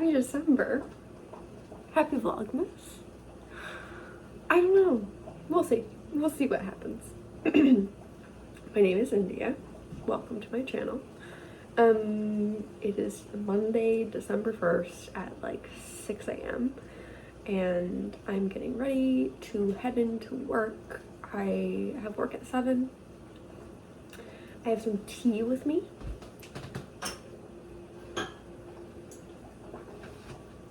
Happy December. Happy vlogmas. I don't know. We'll see. We'll see what happens. My name is India. Welcome to my channel. It is Monday, December 1st at like 6 a.m. and I'm getting ready to head into work. I have work at 7. I have some tea with me.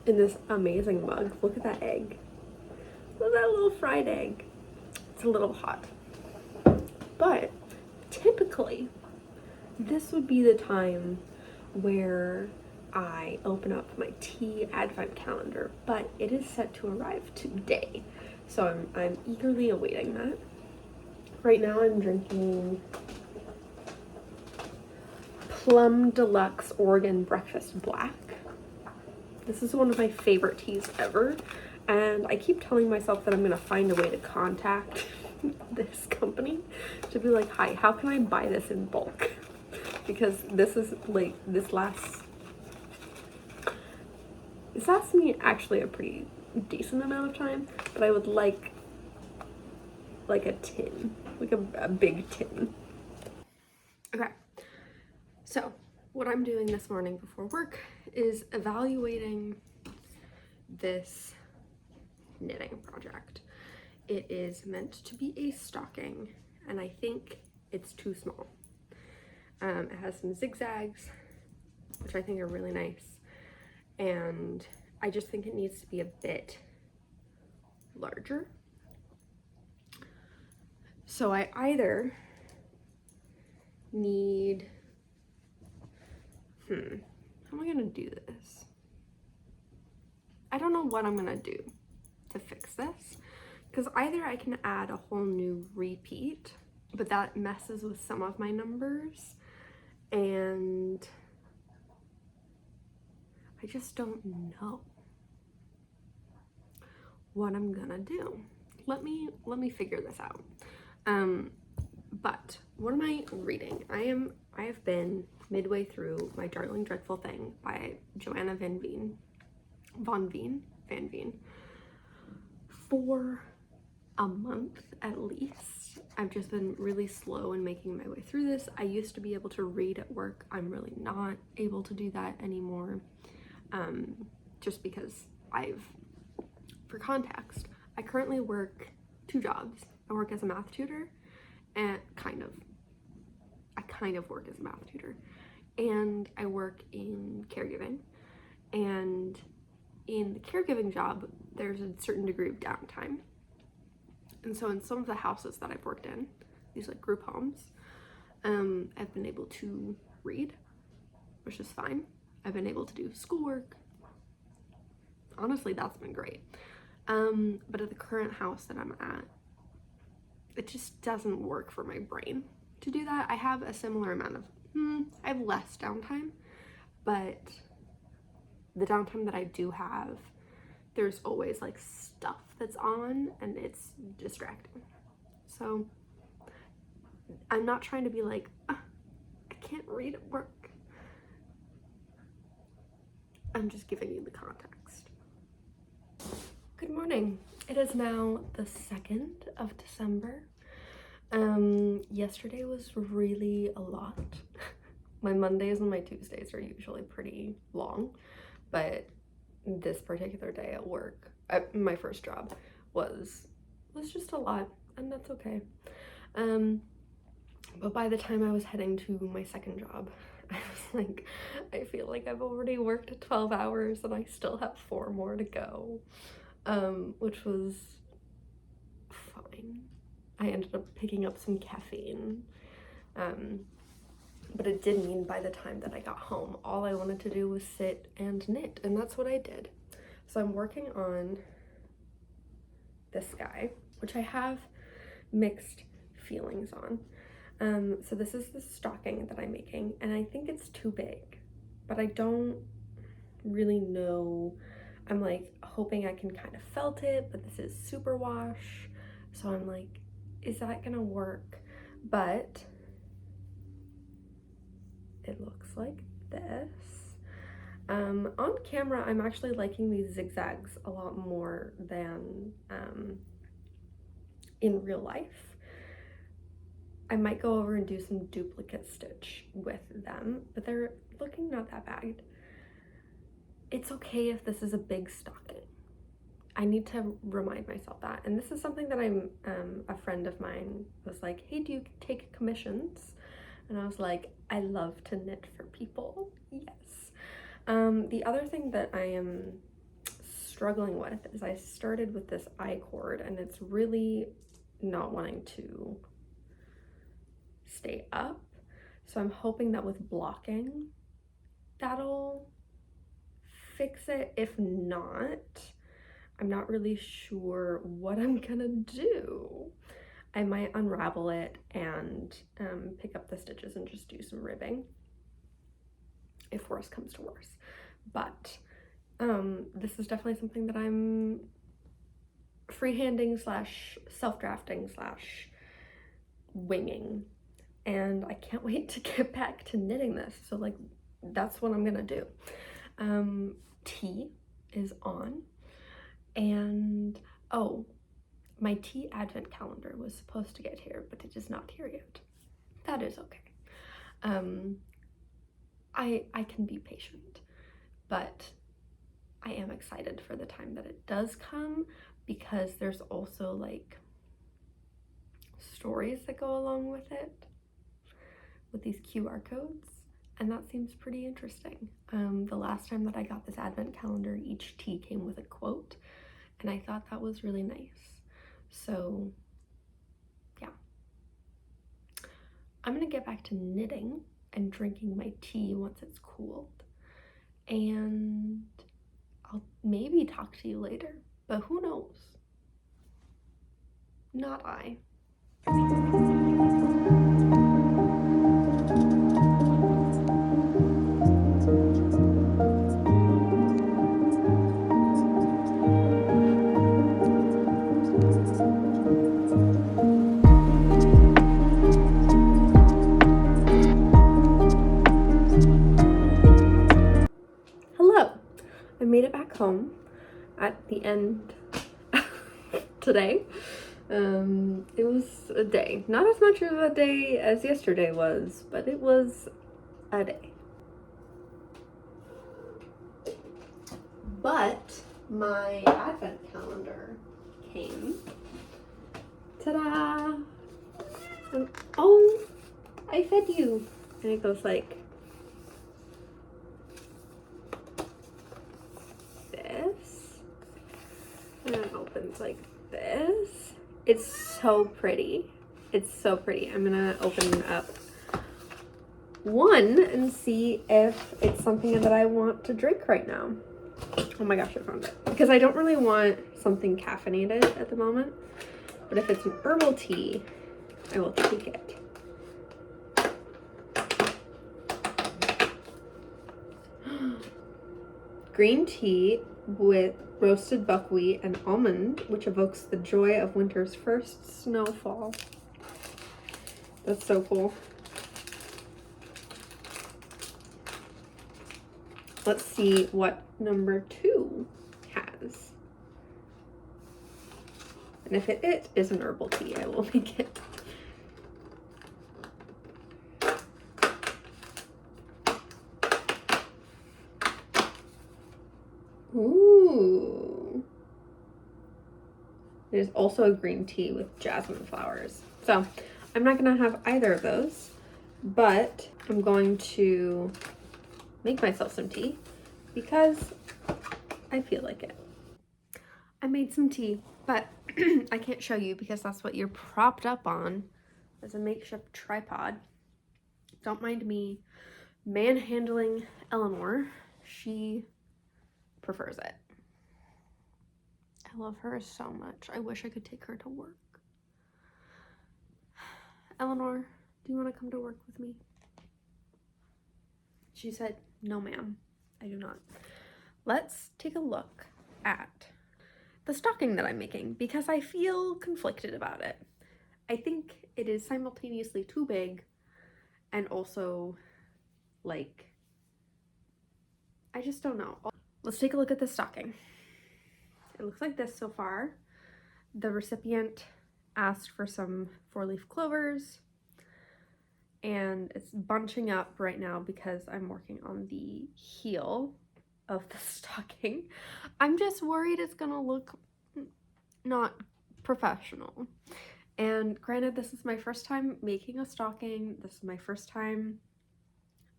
In this amazing mug. Look at that egg. Look at that little fried egg. It's a little hot. But typically, this would be the time where I open up my tea advent calendar, but it is set to arrive today. So I'm eagerly awaiting that. Right now I'm drinking Plum Deluxe Oregon Breakfast Black. This is one of my favorite teas ever, and I keep telling myself that I'm gonna find a way to contact this company to be like, hi, how can I buy this in bulk? Because this is like, this lasts me actually a pretty decent amount of time, but I would like a tin, like a big tin. Okay, so what I'm doing this morning before work is evaluating this knitting project. It is meant to be a stocking, and I think it's too small. It has some zigzags, which I think are really nice, and I just think it needs to be a bit larger. So I either need, how am I gonna do this? I don't know what I'm gonna do to fix this, because either I can add a whole new repeat, but that messes with some of my numbers, and I just don't know what I'm gonna do. Let me figure this out. But what am I reading? I have been midway through My Darling Dreadful Thing by Joanna Van Veen for a month at least. I've just been really slow in making my way through this. I used to be able to read at work. I'm really not able to do that anymore, just because for context, I currently work 2 jobs. I work as a math tutor, and I kind of work as a math tutor, and I work in caregiving. And in the caregiving job, there's a certain degree of downtime. And so in some of the houses that I've worked in, these like group homes, I've been able to read, which is fine. I've been able to do schoolwork. Honestly, that's been great. But at the current house that I'm at, it just doesn't work for my brain to do that. I have a similar amount of, I have less downtime, but the downtime that I do have, there's always like stuff that's on and it's distracting. So I'm not trying to be like, I can't read at work. I'm just giving you the context. Good morning. It is now the 2nd of December. Yesterday was really a lot. My Mondays and my Tuesdays are usually pretty long, but this particular day at work, my first job, was just a lot, and that's okay. But by the time I was heading to my second job, I was like, I feel like I've already worked 12 hours and I still have 4 more to go, which was fine. I ended up picking up some caffeine, but it did mean by the time that I got home, all I wanted to do was sit and knit, and that's what I did. So I'm working on this guy, which I have mixed feelings on. So this is the stocking that I'm making, and I think it's too big, but I don't really know. I'm like hoping I can kind of felt it, but this is super wash, so I'm like, is that gonna work? But it looks like this. On camera, I'm actually liking these zigzags a lot more than in real life. I might go over and do some duplicate stitch with them, but they're looking not that bad. It's okay if this is a big stocking. I need to remind myself that. And this is something that a friend of mine was like, hey, do you take commissions? And I was like, I love to knit for people. Yes. The other thing that I am struggling with is I started with this I-cord and it's really not wanting to stay up. So I'm hoping that with blocking, that'll fix it. If not, I'm not really sure what I'm gonna do. I might unravel it and pick up the stitches and just do some ribbing if worse comes to worse. But this is definitely something that I'm freehanding slash self-drafting slash winging, and I can't wait to get back to knitting this. So like, that's what I'm gonna do. Tea is on, and oh, my tea advent calendar was supposed to get here, but it is not here yet. That is okay. I can be patient, but I am excited for the time that it does come, because there's also like stories that go along with it, with these QR codes, and that seems pretty interesting. The last time that I got this advent calendar, each tea came with a quote, and I thought that was really nice. So yeah, I'm gonna get back to knitting and drinking my tea once it's cooled, and I'll maybe talk to you later, but who knows? Not I. Hello, I made it back home at the end today. It was a day, not as much of a day as yesterday was, but it was a day. But my advent calendar came. Ta-da! And, oh, I fed you. And it goes like this, and it opens like this. It's so pretty. It's so pretty. I'm gonna open up one and see if it's something that I want to drink right now. Oh my gosh, I found it. Because I don't really want something caffeinated at the moment, but if it's an herbal tea, I will take it. Green tea with roasted buckwheat and almond, which evokes the joy of winter's first snowfall. That's so cool. Let's see what number 2 has. And if it is an herbal tea, I will make it. Ooh. There's also a green tea with jasmine flowers. So I'm not gonna have either of those, but I'm going to make myself some tea because I feel like it. I made some tea, but I can't show you because that's what you're propped up on as a makeshift tripod. Don't mind me manhandling Eleanor. She prefers it. I love her so much. I wish I could take her to work. Eleanor, do you want to come to work with me? She said, no ma'am, I do not. Let's take a look at the stocking that I'm making because I feel conflicted about it. I think it is simultaneously too big and also like I just don't know. Let's take a look at the stocking. It looks like this so far. The recipient asked for some 4-leaf clovers, and it's bunching up right now because I'm working on the heel of the stocking. I'm just worried it's gonna look not professional. And granted, this is my first time making a stocking. This is my first time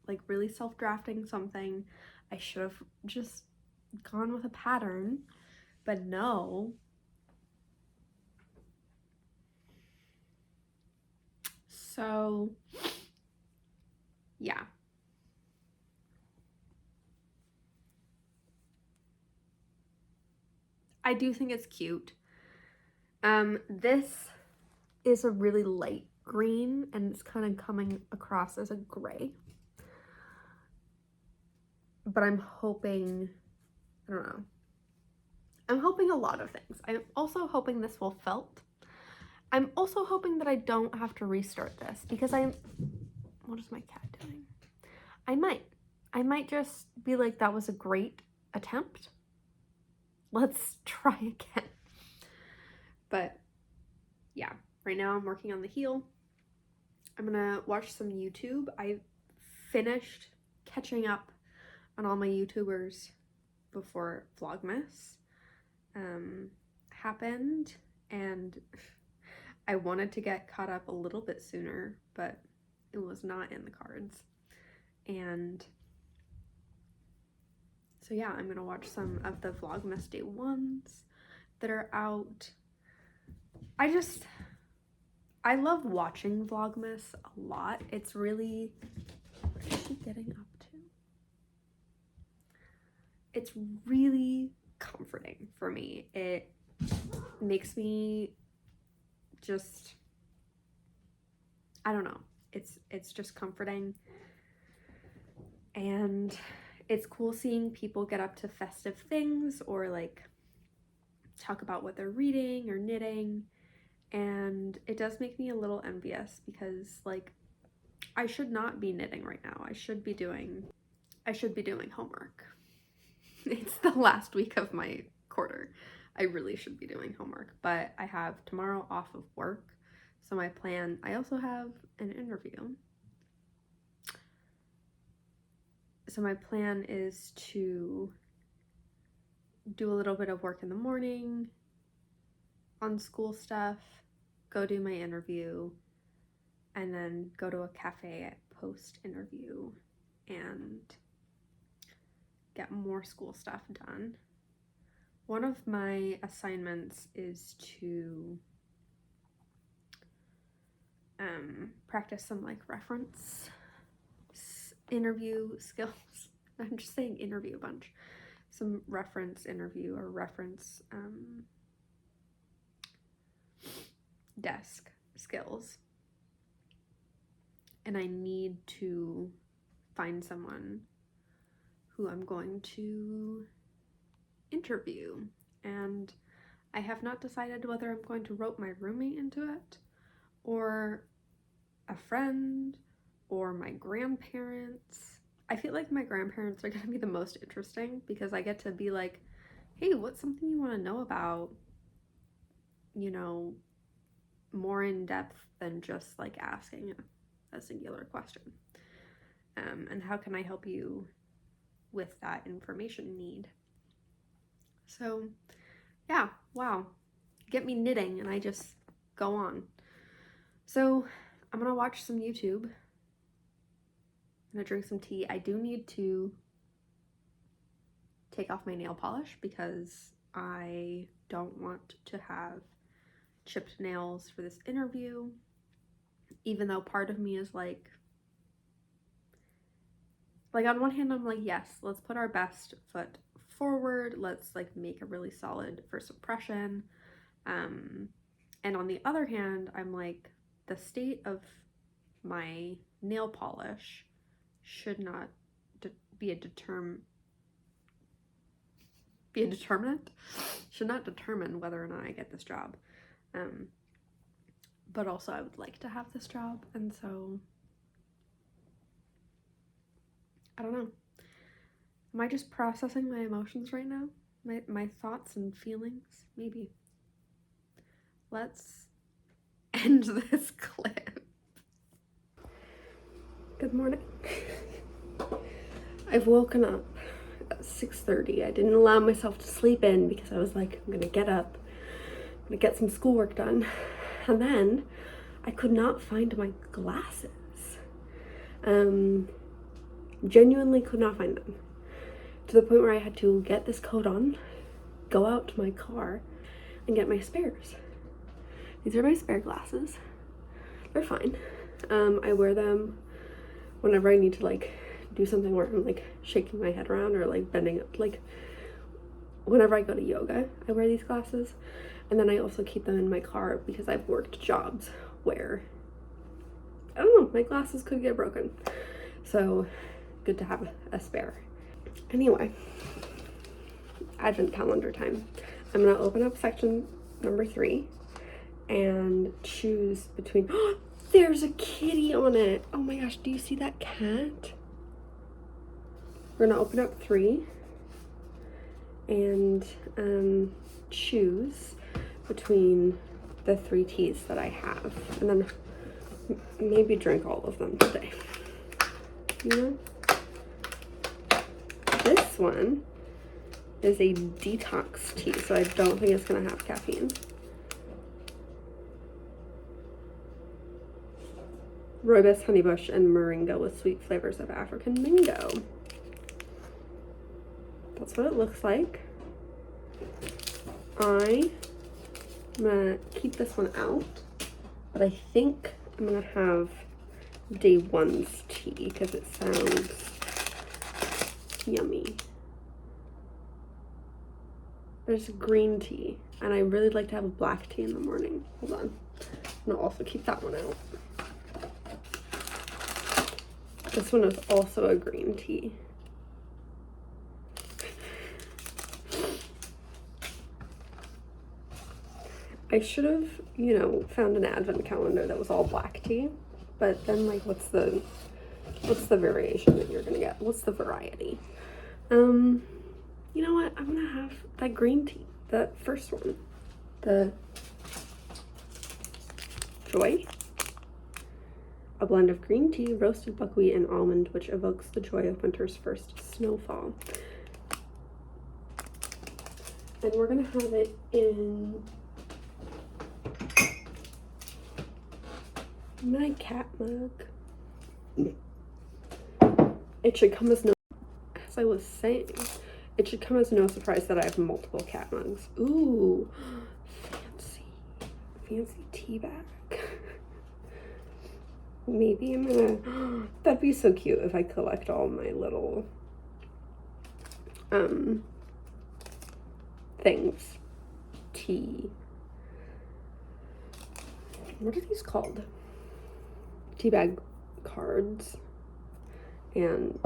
like really self-drafting something. I should have just gone with a pattern, but no. So yeah. I do think it's cute. This is a really light green and it's kind of coming across as a gray. But I'm hoping, I don't know. I'm hoping a lot of things. I'm also hoping this will felt. I'm also hoping that I don't have to restart this because what is my cat doing? I might just be like, that was a great attempt. Let's try again. But yeah, right now I'm working on the heel. I'm gonna watch some YouTube. I finished catching up on all my YouTubers before Vlogmas happened, and I wanted to get caught up a little bit sooner, but it was not in the cards. And so yeah, I'm gonna watch some of the Vlogmas Day 1s that are out. I love watching Vlogmas a lot. It's really, what is she getting up to? It's really comforting for me. It makes me just, I don't know. It's just comforting. And it's cool seeing people get up to festive things or like talk about what they're reading or knitting. And it does make me a little envious because like I should not be knitting right now. I should be doing homework. It's the last week of my quarter. I really should be doing homework, but I have tomorrow off of work. So my plan, I also have an interview. So my plan is to do a little bit of work in the morning on school stuff, go do my interview, and then go to a cafe post-interview and get more school stuff done. One of my assignments is to practice some like reference interview skills. I'm just saying interview a bunch. Some reference interview or reference desk skills. And I need to find someone who I'm going to interview. And I have not decided whether I'm going to rope my roommate into it or a friend or my grandparents. I feel like my grandparents are going to be the most interesting because I get to be like, hey, what's something you want to know about, you know, more in depth than just like asking a singular question. And how can I help you with that information need? So yeah, wow, get me knitting and I just go on. So I'm gonna watch some YouTube. I'm gonna drink some tea. I do need to take off my nail polish because I don't want to have chipped nails for this interview, even though part of me is like on one hand I'm like, yes, let's put our best foot forward, let's like make a really solid first impression, and on the other hand I'm like, the state of my nail polish should not be a determinant, should not determine whether or not I get this job. But also I would like to have this job, and so I don't know. Am I just processing my emotions right now? My thoughts and feelings? Maybe. Let's end this clip. Good morning. I've woken up at 6:30. I didn't allow myself to sleep in because I was like, I'm gonna get up, I'm gonna get some schoolwork done. And then I could not find my glasses. Genuinely could not find them. To the point where I had to get this coat on, go out to my car, and get my spares. These are my spare glasses. They're fine. I wear them whenever I need to like do something where I'm like shaking my head around or like bending up. Like whenever I go to yoga, I wear these glasses. And then I also keep them in my car because I've worked jobs where, I don't know, my glasses could get broken. So good to have a spare. Anyway, advent calendar time. I'm gonna open up section number 3 and choose between, oh, there's a kitty on it. Oh my gosh, do you see that cat? We're gonna open up 3 and choose between the 3 teas that I have, and then maybe drink all of them today. You know? This one is a detox tea, so I don't think it's gonna have caffeine. Rooibos, honeybush, and moringa with sweet flavors of African mango. That's what it looks like. I'm gonna keep this one out, but I think I'm gonna have day 1's tea because it sounds yummy. There's green tea, and I really like to have a black tea in the morning. Hold on. I'm gonna also keep that one out. This one is also a green tea. I should have, you know, found an advent calendar that was all black tea, but then like what's the variation that you're gonna get? What's the variety? You know what? I'm gonna have that green tea, that first one. The Joy. A blend of green tea, roasted buckwheat, and almond, which evokes the joy of winter's first snowfall. And we're gonna have it in my cat mug. It should come as no, as I was saying, it should come as no surprise that I have multiple cat mugs. Ooh, fancy tea bag. Maybe I'm gonna, that'd be so cute if I collect all my little things. Tea. What are these called? Tea bag cards, and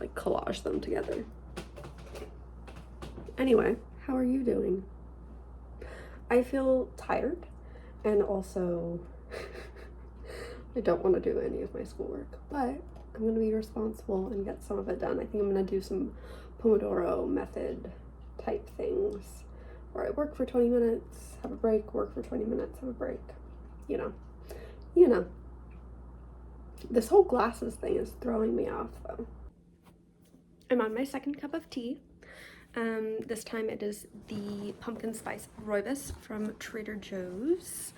like collage them together. Anyway, how are you doing? I feel tired, and also I don't want to do any of my schoolwork, but I'm going to be responsible and get some of it done. I think I'm going to do some Pomodoro method type things where I work for 20 minutes, have a break, work for 20 minutes, have a break. You know. This whole glasses thing is throwing me off though. I'm on my second cup of tea. This time it is the pumpkin spice rooibos from Trader Joe's.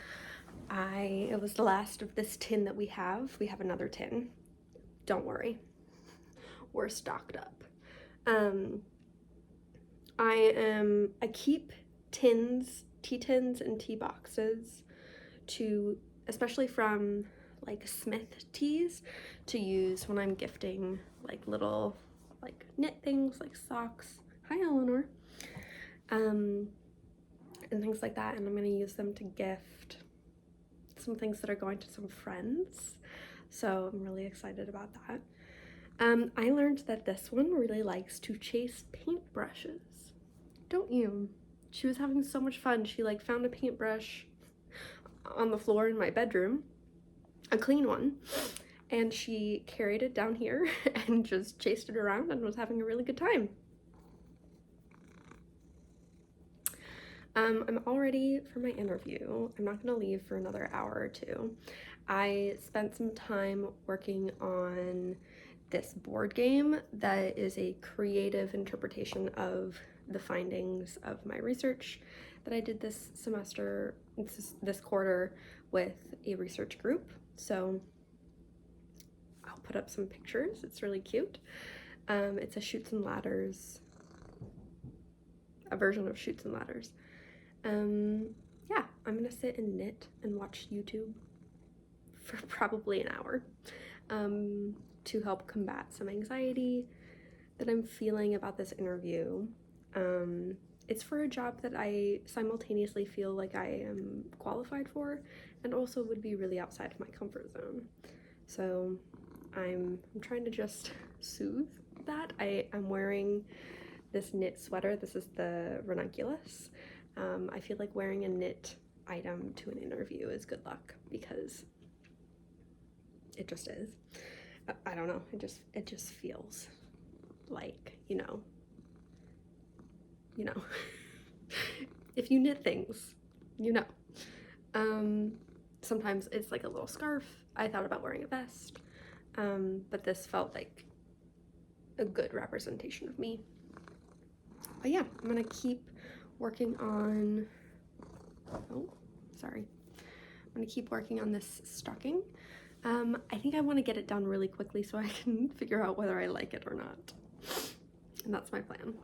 It was the last of this tin that we have. We have another tin. Don't worry. We're stocked up. I keep tea tins and tea boxes especially from like Smith teas, to use when I'm gifting like little like knit things like socks. Hi Eleanor. And things like that, and I'm gonna use them to gift some things that are going to some friends, so I'm really excited about that. I learned that this one really likes to chase paintbrushes. Don't you? She was having so much fun. She like found a paintbrush on the floor in my bedroom, a clean one, and she carried it down here and just chased it around and was having a really good time. I'm all ready for my interview. I'm not gonna leave for another hour or two. I spent some time working on this board game that is a creative interpretation of the findings of my research that I did this semester, this quarter, with a research group. So I'll put up some pictures. It's really cute. It's a Chutes and Ladders, a version of Chutes and Ladders. Yeah, I'm gonna sit and knit and watch YouTube for probably an hour to help combat some anxiety that I'm feeling about this interview. It's for a job that I simultaneously feel like I am qualified for and also would be really outside of my comfort zone. So I'm trying to just soothe that. I'm wearing this knit sweater. This is the ranunculus. I feel like wearing a knit item to an interview is good luck because it just is. I don't know, it just feels like, you know, if you knit things, you know. Sometimes it's like a little scarf. I thought about wearing a vest, but this felt like a good representation of me. But yeah, I'm gonna keep working on, I'm gonna keep working on this stocking. I think I want to get it done really quickly so I can figure out whether I like it or not. And that's my plan.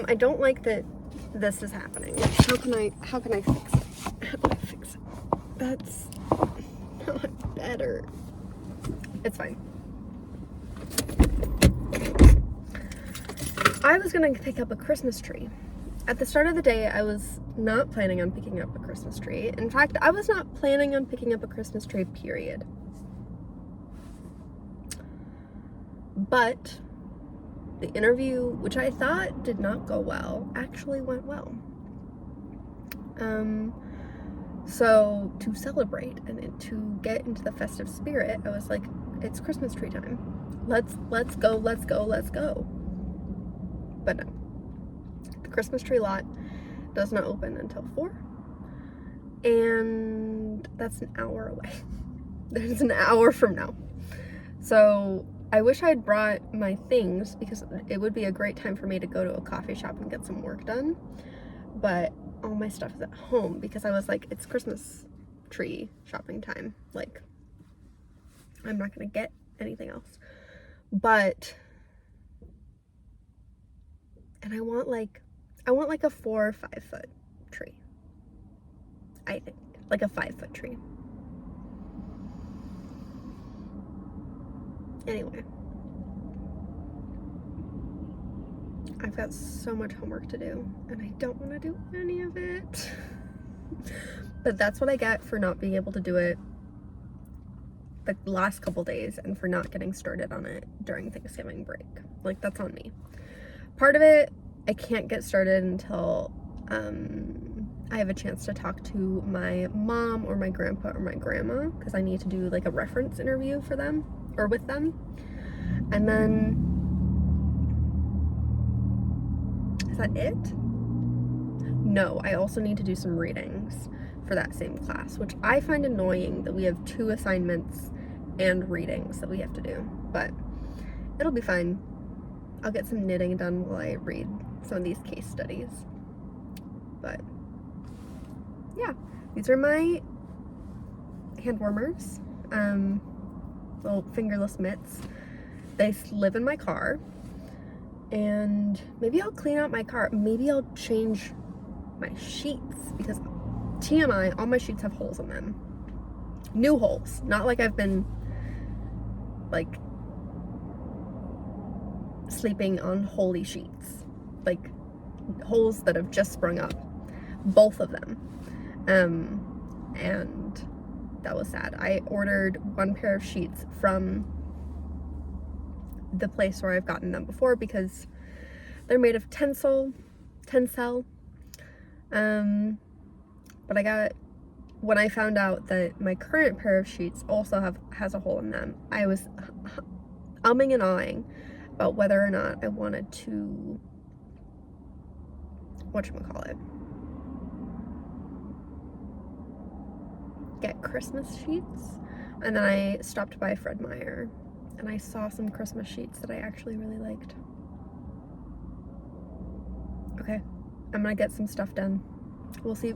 I don't like that this is happening. How can I fix it? How do I fix it? That's not better. It's fine. I was gonna pick up a Christmas tree. At the start of the day, I was not planning on picking up a Christmas tree. In fact, I was not planning on picking up a Christmas tree, period. But the interview, which I thought did not go well, actually went well. So to celebrate and to get into the festive spirit, I was like, it's Christmas tree time. Let's go. But no. The Christmas tree lot does not open until 4. And that's an hour away. There's an hour from now. So I wish I'd brought my things because it would be a great time for me to go to a coffee shop and get some work done. But all my stuff is at home because I was like, it's Christmas tree shopping time. Like, I'm not gonna get anything else. But, and I want like a 4 or 5 foot tree. I think, like a 5 foot tree. Anyway, I've got so much homework to do and I don't want to do any of it. But that's what I get for not being able to do it the last couple days and for not getting started on it during Thanksgiving break. Like, that's on me. Part of it, I can't get started until I have a chance to talk to my mom or my grandpa or my grandma, because I need to do like a reference interview for them or with them. And then, is that it? No, I also need to do some readings for that same class, which I find annoying that we have 2 assignments and readings that we have to do, but it'll be fine. I'll get some knitting done while I read some of these case studies. But yeah, these are my hand warmers, little fingerless mitts. They live in my car, and maybe I'll clean out my car. Maybe I'll change my sheets, because TMI, all my sheets have holes in them. New holes, not like I've been like sleeping on holey sheets, like holes that have just sprung up, both of them. And that was sad. I ordered 1 pair of sheets from the place where I've gotten them before, because they're made of tencel. But when I found out that my current pair of sheets also has a hole in them, I was umming and ahhing about whether or not I wanted to, whatchamacallit, get Christmas sheets. And then I stopped by Fred Meyer and I saw some Christmas sheets that I actually really liked. Okay, I'm gonna get some stuff done. We'll see.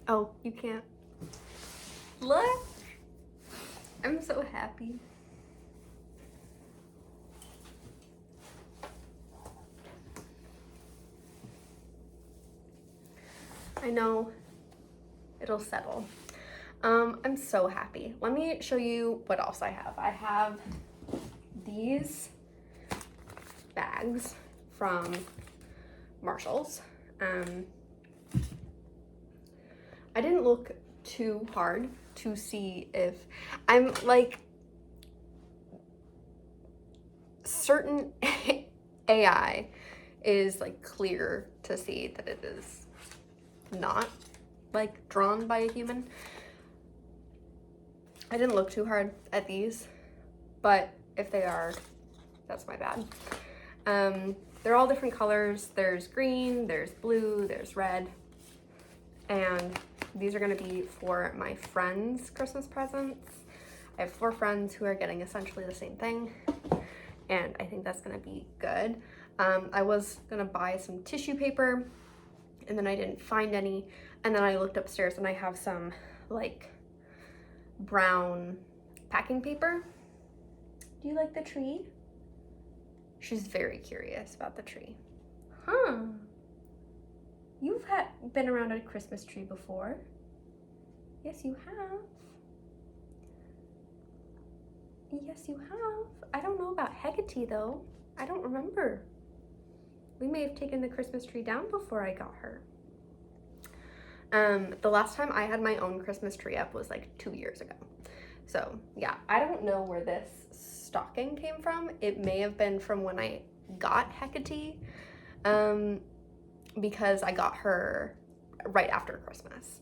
Oh, you can't. Look! I'm so happy. I know it'll settle. I'm so happy. Let me show you what else I have. I have these bags from Marshall's. I didn't look too hard to see if I'm like, certain AI is like clear to see that it is not like drawn by a human. I didn't look too hard at these, but if they are, that's my bad. They're all different colors. There's green, there's blue, there's red, and these are gonna be for my friends' Christmas presents. I have 4 friends who are getting essentially the same thing, and I think that's gonna be good. I was gonna buy some tissue paper, and then I didn't find any, and then I looked upstairs and I have some like brown packing paper. Do you like the tree? She's very curious about the tree. Huh. You've been around a Christmas tree before. Yes, you have. Yes, you have. I don't know about Hecate though. I don't remember. We may have taken the Christmas tree down before I got her. The last time I had my own Christmas tree up was like 2 years ago. So yeah, I don't know where this stocking came from. It may have been from when I got Hecate, because I got her right after Christmas.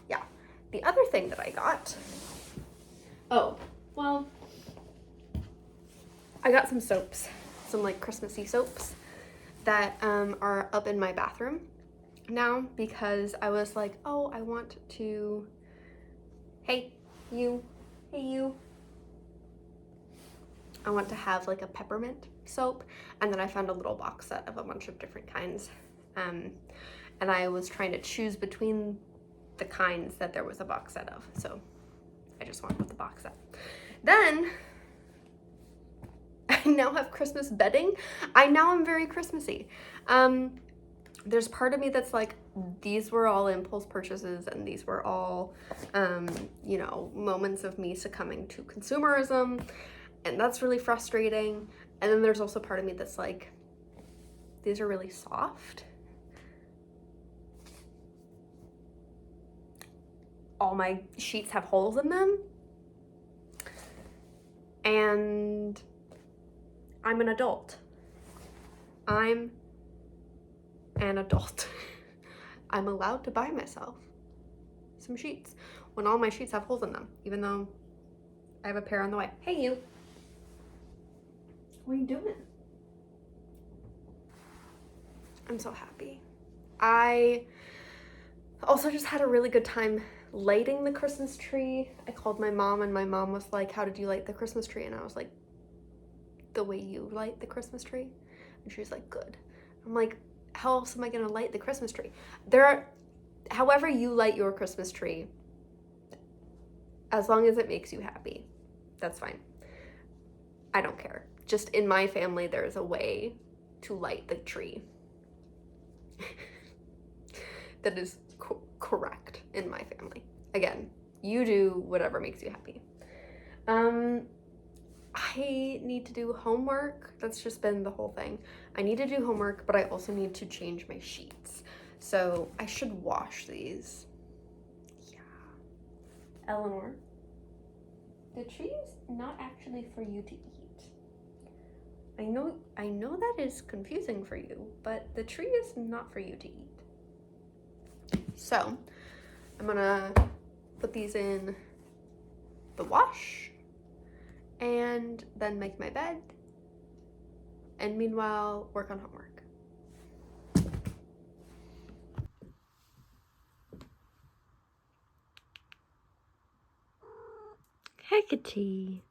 Yeah, the other thing that I got, oh, well, I got some soaps, some like Christmassy soaps that are up in my bathroom now, because I was like, oh, I want to, hey you, I want to have like a peppermint soap, and then I found a little box set of a bunch of different kinds, and I was trying to choose between the kinds that there was a box set of, so I just went with the box set. Then I now have Christmas bedding. I now am very Christmassy. There's part of me that's like, these were all impulse purchases and these were all, you know, moments of me succumbing to consumerism, and that's really frustrating. And then there's also part of me that's like, these are really soft. All my sheets have holes in them. And I'm an adult. I'm an adult. I'm allowed to buy myself some sheets when all my sheets have holes in them, even though I have a pair on the way. Hey, you. What are you doing? I'm so happy. I also just had a really good time lighting the Christmas tree. I called my mom and my mom was like, how did you light the Christmas tree? And I was like, the way you light the Christmas tree. And she was like, good. I'm like, how else am I gonna light the Christmas tree? However you light your Christmas tree, as long as it makes you happy, that's fine. I don't care. Just in my family, there's a way to light the tree that is correct in my family. Again, you do whatever makes you happy. I need to do homework. That's just been the whole thing. I need to do homework, but I also need to change my sheets. So I should wash these. Yeah. Eleanor, the tree is not actually for you to eat. I know that is confusing for you, but the tree is not for you to eat. So I'm gonna put these in the wash and then make my bed, and meanwhile work on homework. Hecate.